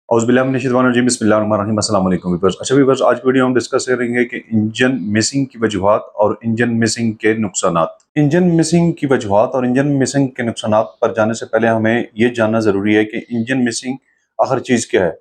औज़ुबिल्लाहि बिस्मिल्लाहिर्रहमानिर्रहीम अस्सलाम वालेकुम व्यूअर्स। अच्छा व्यूअर्स, आज की वीडियो हम डिस्कस करेंगे कि इंजन मिसिंग की वजूहात और इंजन मिसिंग के नुकसानात। इंजन मिसिंग की वजूहात और इंजन मिसिंग के नुकसानात पर जाने से पहले हमें ये जानना ज़रूरी है कि इंजन मिसिंग आखिर चीज़ क्या है।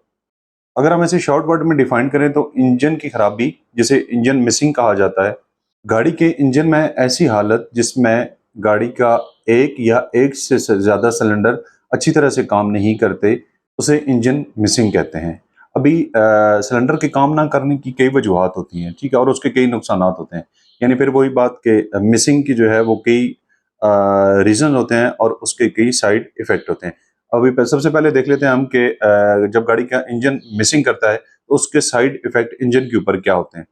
अगर हम इसे शॉर्ट वर्ड में डिफाइन करें तो इंजन की खराबी, जिसे इंजन मिसिंग कहा जाता है, गाड़ी के इंजन में ऐसी हालत जिसमें गाड़ी का एक या एक से ज़्यादा सिलेंडर अच्छी तरह से काम नहीं करते, उसे इंजन मिसिंग कहते हैं। अभी सिलेंडर के काम ना करने की कई वजूहात होती हैं, ठीक है? और उसके कई नुकसानात होते हैं। यानी फिर वही बात कि मिसिंग की जो है वो कई रीज़न होते हैं और उसके कई साइड इफ़ेक्ट होते हैं। अभी सबसे पहले देख लेते हैं हम कि जब गाड़ी का इंजन मिसिंग करता है, तो उसके साइड इफ़ेक्ट इंजन के ऊपर क्या होते हैं।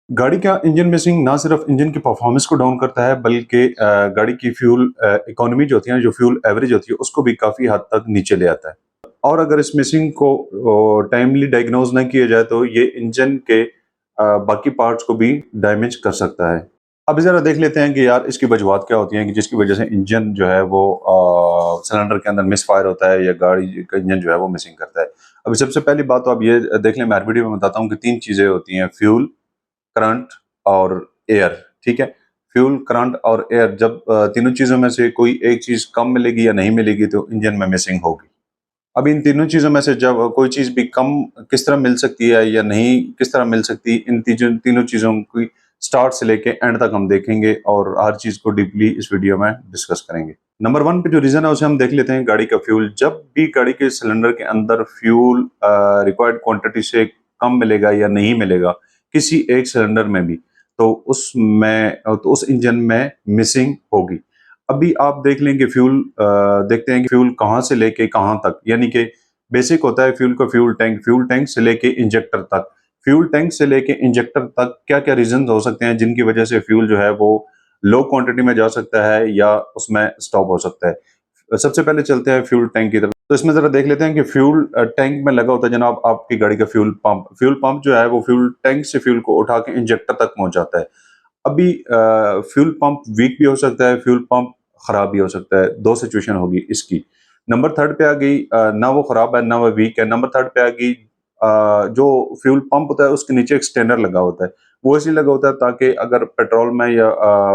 गाड़ी का इंजन मिसिंग ना सिर्फ इंजन की परफॉर्मेंस को डाउन करता है, बल्कि गाड़ी की फ्यूल इकोनॉमी जो होती है, जो फ्यूल एवरेज होती है, उसको भी काफ़ी हद तक नीचे ले आता है। और अगर इस मिसिंग को टाइमली डायग्नोज ना किया जाए तो ये इंजन के बाकी पार्ट्स को भी डैमेज कर सकता है। अब ज़रा देख लेते हैं कि यार इसकी वजूहात क्या होती हैं कि जिसकी वजह से इंजन जो है वो सिलेंडर के अंदर मिसफायर होता है या गाड़ी का इंजन जो है वो मिसिंग करता है। अभी सबसे पहली बात तो आप ये देख लें, मैं हर वीडियो में बताता हूँ कि 3 चीज़ें होती हैं: फ्यूल, करंट और एयर, ठीक है? फ्यूल, करंट और एयर, जब तीनों चीज़ों में से कोई एक चीज़ कम मिलेगी या नहीं मिलेगी तो इंजन में मिसिंग होगी। अब इन तीनों चीज़ों में से जब कोई चीज़ भी कम किस तरह मिल सकती है या नहीं किस तरह मिल सकती, इन तीनों चीज़ों की स्टार्ट से लेके एंड तक हम देखेंगे और हर चीज़ को डीपली इस वीडियो में डिस्कस करेंगे। नंबर 1 पे जो रीज़न है उसे हम देख लेते हैं, गाड़ी का फ्यूल। जब भी गाड़ी के सिलेंडर के अंदर फ्यूल रिक्वायर्ड क्वांटिटी से कम मिलेगा या नहीं मिलेगा, किसी एक सिलेंडर में भी, तो उस इंजन में मिसिंग होगी। अभी आप देख लें कि देखते हैं कि फ्यूल कहाँ से लेके कहाँ तक, यानी कि बेसिक होता है फ्यूल का फ्यूल टैंक से लेके इंजेक्टर तक। फ्यूल टैंक से लेके इंजेक्टर तक क्या-क्या रीज़न्स हो सकते हैं जिनकी वजह से फ्यूल जो है वो लो क्वांटिटी में जा सकता है या उसमें स्टॉप हो सकता है। सबसे पहले चलते हैं फ्यूल टैंक की तरफ। तो इसमें ज़रा देख लेते हैं कि फ्यूल टैंक में लगा होता है जनाब आपकी गाड़ी का फ्यूल पंप। फ्यूल पंप जो है वो फ्यूल टैंक से फ्यूल को उठा के इंजेक्टर तक पहुँचाता है। अभी फ्यूल पंप वीक भी हो सकता है, फ्यूल पंप खराब भी हो सकता है, 2 सिचुएशन होगी इसकी। नंबर 3 पे आ गई, ना वो खराब है, ना वो वीक है। नंबर 3 पे आ गई, जो फ्यूल पंप होता है उसके नीचे एक स्टेनर लगा होता है। वो इसलिए लगा होता है ताकि अगर पेट्रोल में या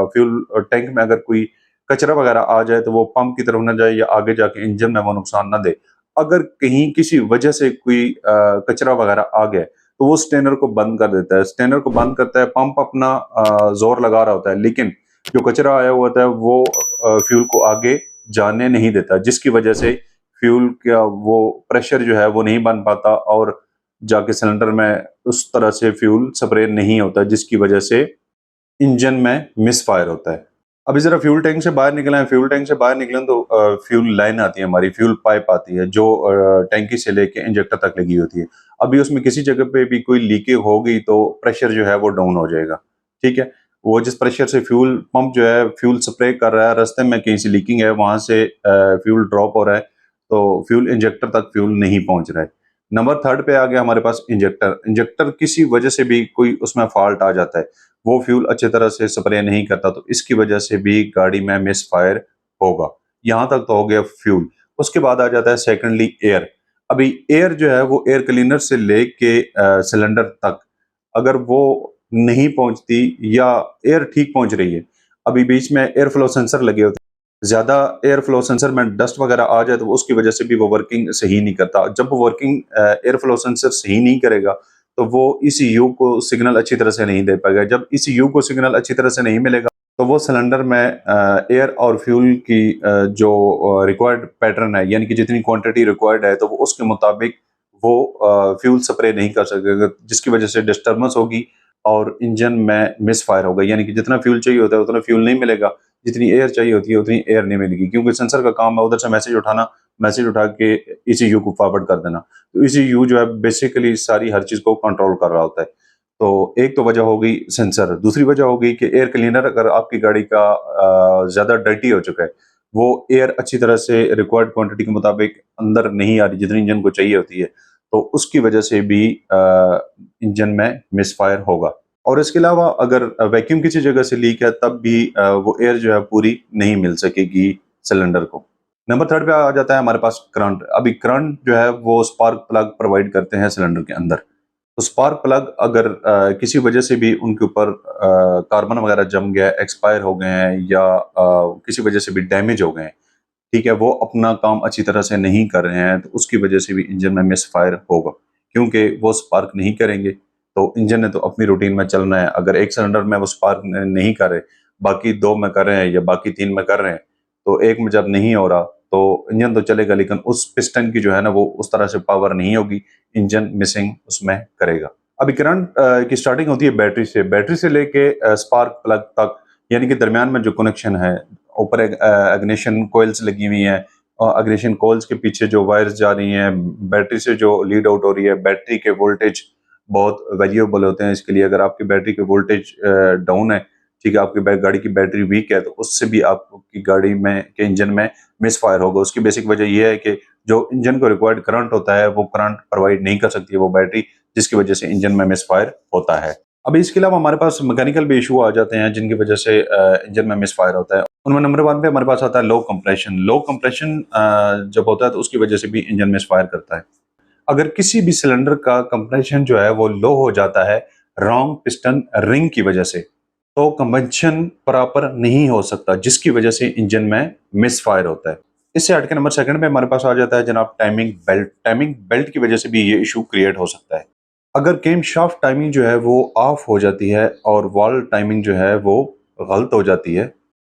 फ्यूल टैंक में अगर कोई कचरा वगैरह आ जाए तो वो पंप की तरफ ना जाए या आगे जाके इंजन में वो नुकसान ना दे। अगर कहीं किसी वजह से कोई कचरा वगैरह आ गया, तो वो स्टेनर को बंद कर देता है। स्टेनर को बंद करता है, पंप अपना ज़ोर लगा रहा होता है, लेकिन जो कचरा आया हुआ होता है वो फ्यूल को आगे जाने नहीं देता, जिसकी वजह से फ्यूल का वो प्रेशर जो है वो नहीं बन पाता और जाके सिलेंडर में उस तरह से फ्यूल स्प्रे नहीं होता, जिसकी वजह से इंजन में मिसफायर होता है। अभी ज़रा फ्यूल टैंक से बाहर निकले हैं, फ्यूल टैंक से बाहर निकले तो फ्यूल लाइन आती है, हमारी फ्यूल पाइप आती है जो टैंकी से लेके इंजेक्टर तक लगी होती है। अभी उसमें किसी जगह पे भी कोई लीकेज हो गई तो प्रेशर जो है वो डाउन हो जाएगा, ठीक है? वो जिस प्रेशर से फ्यूल पंप जो है फ्यूल स्प्रे कर रहा है, रास्ते में कहीं से लीकिंग है, वहाँ से फ्यूल ड्रॉप हो रहा है, तो फ्यूल इंजेक्टर तक फ्यूल नहीं पहुँच रहा है। नंबर 3 पे आ गया हमारे पास इंजेक्टर। इंजेक्टर किसी वजह से भी कोई उसमें फ़ॉल्ट आ जाता है, वो फ्यूल अच्छी तरह से स्प्रे नहीं करता, तो इसकी वजह से भी गाड़ी में मिसफायर होगा। यहाँ तक तो हो गया फ्यूल। उसके बाद आ जाता है सेकंडली एयर। अभी एयर जो है वो एयर क्लीनर से लेके सिलेंडर तक अगर वो नहीं पहुँचती या एयर ठीक पहुँच रही है, अभी बीच में एयर फ्लो सेंसर लगे होते हैं। ज़्यादा एयर फ्लो सेंसर में डस्ट वगैरह आ जाए तो उसकी वजह से भी वो वर्किंग सही नहीं करता। जब वो वर्किंग एयर फ्लो सेंसर सही नहीं करेगा, तो वो ईसीयू को सिग्नल अच्छी तरह से नहीं दे पाएगा। जब ईसीयू को सिग्नल अच्छी तरह से नहीं मिलेगा, तो वो सिलेंडर में एयर और फ्यूल की जो रिक्वायर्ड पैटर्न है, यानी कि जितनी क्वांटिटी रिक्वायर्ड है, तो वो उसके मुताबिक वो फ्यूल स्प्रे नहीं कर सकेगा, जिसकी वजह से डिस्टर्बेंस होगी और इंजन में मिसफायर होगा। यानी कि जितना फ्यूल चाहिए होता है उतना फ्यूल नहीं मिलेगा, जितनी एयर चाहिए होती है उतनी एयर नहीं मिलेगी, क्योंकि सेंसर का काम है उधर से मैसेज उठाना, मैसेज उठा के ईसीयू को फॉरवर्ड कर देना। तो ईसीयू जो है बेसिकली सारी हर चीज़ को कंट्रोल कर रहा होता है। तो एक तो वजह हो गई सेंसर, दूसरी वजह हो गई कि एयर क्लीनर अगर आपकी गाड़ी का ज़्यादा डर्टी हो चुका है, वो एयर अच्छी तरह से रिक्वायर्ड क्वांटिटी के मुताबिक अंदर नहीं आ रही जितनी इंजन को चाहिए होती है, तो उसकी वजह से भी इंजन में मिसफायर होगा। और इसके अलावा अगर वैक्यूम किसी जगह से लीक है, तब भी वो एयर जो है पूरी नहीं मिल सकेगी सिलेंडर को। नंबर थर्ड पे आ जाता है हमारे पास करंट। अभी करंट जो है वो स्पार्क प्लग प्रोवाइड करते हैं सिलेंडर के अंदर। तो स्पार्क प्लग अगर किसी वजह से भी उनके ऊपर कार्बन वगैरह जम गया, एक्सपायर हो गए हैं या किसी वजह से भी डैमेज हो गए हैं, ठीक है, वो अपना काम अच्छी तरह से नहीं कर रहे हैं, तो उसकी वजह से भी इंजन में मिसफायर होगा, क्योंकि वो स्पार्क नहीं करेंगे। तो इंजन ने तो अपनी रूटीन में चलना है। अगर एक सिलेंडर में वो स्पार्क नहीं कर रहे, बाकी दो में कर रहे हैं या बाकी तीन में कर रहे हैं, तो एक में जब नहीं हो रहा तो इंजन तो चलेगा, लेकिन उस पिस्टन की जो है ना वो उस तरह से पावर नहीं होगी, इंजन मिसिंग उसमें करेगा। अभी करंट की स्टार्टिंग होती है बैटरी से लेके स्पार्क प्लग तक, यानी कि दरमियान में जो कनेक्शन है, ऊपर एक इग्निशन कॉइल्स लगी हुई हैं और इग्निशन कॉइल्स के पीछे जो वायर्स जा रही हैं, बैटरी से जो लीड आउट हो रही है, बैटरी के वोल्टेज बहुत वेरिएबल होते हैं इसके लिए। अगर आपकी बैटरी के वोल्टेज डाउन है, ठीक है, आपकी गाड़ी की बैटरी वीक है, तो उससे भी आपकी गाड़ी में के इंजन में मिस फायर होगा। उसकी बेसिक वजह यह है कि जो इंजन को रिक्वायर्ड करंट होता है वो करंट प्रोवाइड नहीं कर सकती है वो बैटरी, जिसकी वजह से इंजन में मिस फायर होता है। अभी इसके अलावा हमारे पास मैकेनिकल भी इशू आ जाते हैं जिनकी वजह से इंजन में मिस फायर होता है। उनमें नंबर वन पे हमारे पास आता है लो कंप्रेशन। लो कंप्रेशन जब होता है तो उसकी वजह से भी इंजन मिस फायर करता है। अगर किसी भी सिलेंडर का कंप्रेशन जो है वो लो हो जाता है रॉन्ग पिस्टन रिंग की वजह से, तो कंबंशन प्रॉपर नहीं हो सकता, जिसकी वजह से इंजन में मिस फायर होता है। इससे हटके नंबर सेकंड पे हमारे पास आ जाता है जनाब टाइमिंग बेल्ट। टाइमिंग बेल्ट की वजह से भी ये इशू क्रिएट हो सकता है। अगर केम शाफ्ट टाइमिंग जो है वो ऑफ हो जाती है और वॉल टाइमिंग जो है वो गलत हो जाती है,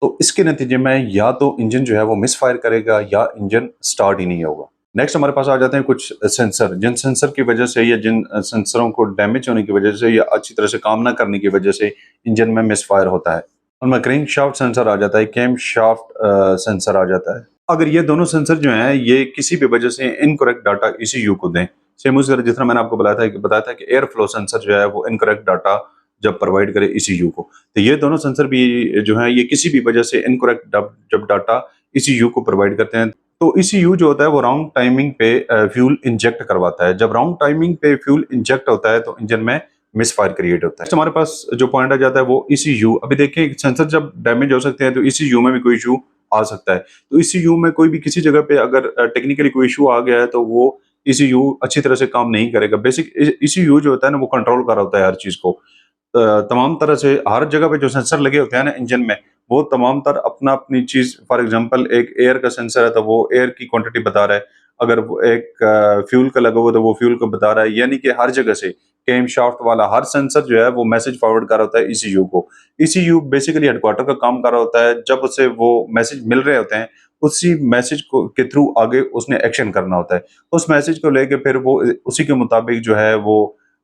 तो इसके नतीजे में या तो इंजन जो है वो मिस फायर करेगा या इंजन स्टार्ट ही नहीं होगा। नेक्स्ट हमारे पास आ जाते हैं कुछ सेंसर, जिन सेंसर की वजह से या जिन सेंसरों को डैमेज होने की वजह से या अच्छी तरह से काम ना करने की वजह से इंजन में मिस फायर होता है। उनमें क्रैंक शाफ्ट सेंसर आ जाता है, कैम शाफ्ट सेंसर आ जाता है। अगर ये दोनों सेंसर जो हैं ये किसी भी वजह से इनकरेक्ट डाटा ईसीयू को दें, सेम उसी तरह जिस तरह मैंने आपको बताया था कि एयर फ्लो सेंसर जो है वो इनकरेक्ट डाटा जब प्रोवाइड करे ईसीयू को, तो ये दोनों सेंसर भी जो है ये किसी भी वजह से इनकरेक्ट जब डाटा ईसीयू को प्रोवाइड करते हैं, तो ईसीयू जो होता है वो रॉन्ग टाइमिंग पे फ्यूल इंजेक्ट करवाता है। जब रॉन्ग टाइमिंग पे फ्यूल इंजेक्ट होता है तो इंजन में मिस फायर क्रिएट होता है। हमारे पास जो पॉइंट आ जाता है वो ईसीयू। अभी देखिए सेंसर जब डैमेज हो सकते हैं तो ईसीयू में भी कोई इशू आ सकता है। तो ईसीयू में कोई भी किसी जगह पे अगर टेक्निकली कोई इशू आ गया है तो वो ईसीयू अच्छी तरह से काम नहीं करेगा। बेसिक ईसीयू जो होता है ना वो कंट्रोल कर रहा होता है हर चीज को। तमाम तरह से हर जगह पे जो सेंसर लगे होते हैं ना इंजन में, वो तमाम तर अपना अपनी चीज, फॉर एग्जांपल एक एयर का सेंसर है तो वो एयर की क्वांटिटी बता रहा है, अगर वो एक फ्यूल का लगा हुआ तो वो फ्यूल को बता रहा है, यानी कि हर जगह से केम शाफ्ट वाला हर सेंसर जो है वो मैसेज फॉरवर्ड कर रहा होता है ईसीयू को। ईसीयू बेसिकली हेडक्वार्टर का काम कर रहा होता है। जब उसे वो मैसेज मिल रहे होते हैं उसी मैसेज को के थ्रू आगे उसने एक्शन करना होता है। उस मैसेज को लेके फिर वो उसी के मुताबिक जो है वो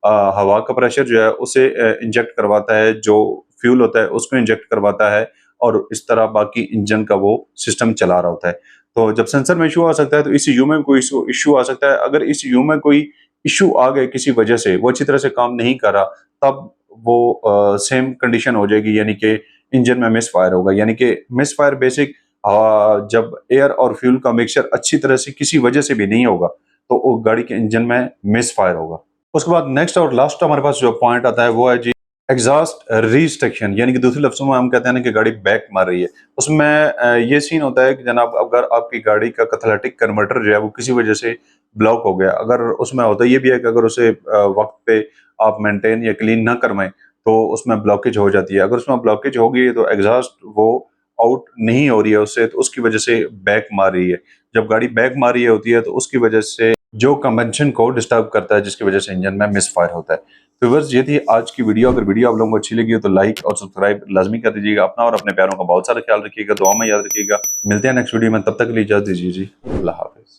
हवा का प्रेशर जो है उसे इंजेक्ट करवाता है, जो फ्यूल होता है उसको इंजेक्ट करवाता है, और इस तरह बाकी इंजन का वो सिस्टम चला रहा होता है। तो जब सेंसर में इशू आ सकता है तो ईसीयू में कोई इशू आ सकता है। अगर ईसीयू में कोई इशू आ गए किसी वजह से, वो अच्छी तरह से काम नहीं कर रहा, तब वो सेम कंडीशन हो जाएगी, यानी कि इंजन में मिस फायर होगा। यानी कि मिस फायर बेसिक जब एयर और फ्यूल का मिक्सचर अच्छी तरह से किसी वजह से भी नहीं होगा तो वो गाड़ी के इंजन में मिस फायर होगा। उसके बाद नेक्स्ट और लास्ट हमारे पास जो पॉइंट आता है वो है जी एग्जॉस्ट रिस्ट्रिक्शन, यानी कि दूसरे लफ्जों में हम कहते हैं ना कि गाड़ी बैक मार रही है। उसमें ये सीन होता है कि जनाब अगर आपकी गाड़ी का कैथालिटिक कन्वर्टर जो है वो किसी वजह से ब्लॉक हो गया, अगर उसमें होता ये भी है कि अगर उसे वक्त पे आप मेंटेन या क्लीन ना करवाएं तो उसमें ब्लॉकेज हो जाती है। अगर उसमें ब्लॉकेज हो गई है तो एग्जॉस्ट वो आउट नहीं हो रही है उससे, तो उसकी वजह से बैक मार रही है। जब गाड़ी बैक मार रही होती है तो उसकी वजह से जो कन्वेंशन को डिस्टर्ब करता है, जिसकी वजह से इंजन में मिस फायर होता है। तो व्यूअर्स ये थी आज की वीडियो। अगर वीडियो आप लोगों को अच्छी लगी हो तो लाइक और सब्सक्राइब लाजमी कर दीजिएगा। अपना और अपने प्यारों का बहुत सारा ख्याल रखिएगा, दुआ में याद रखिएगा। मिलते हैं नेक्स्ट वीडियो में, तब तक के लिए इजाजत दीजिए जी, अल्लाह हाफिज।